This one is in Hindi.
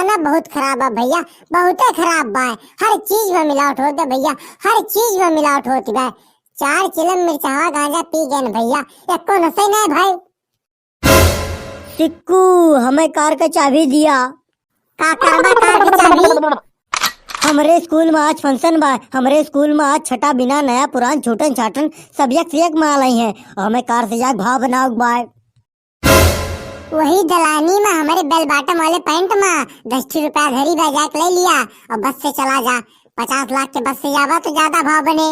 ना बहुत खराब है भैया, बहुत खराब बा। हर चीज में मिलावट होती है भैया, हर चीज में मिलावट होती है। 4 चिलम मिर्चावा गांजा पी गए न भैया, एको नशे नहीं भाई। सिक्कू हमें कार का चाबी दिया। का करबा कार की चाबी? हमारे स्कूल में आज फंक्शन बा। हमारे स्कूल में आज छठा बिना नया पुरान छोटन छाटन सब एक से एक माल आई है और हमें कार से जाके भाव बनाओ बाय। वही दलानी में हमारे बेल बाटम वाले पैंट में 10 रुपया घरी बा जाके ले लिया और बस से चला जा। 50 लाख के बस से जावा तो ज्यादा भाव बने।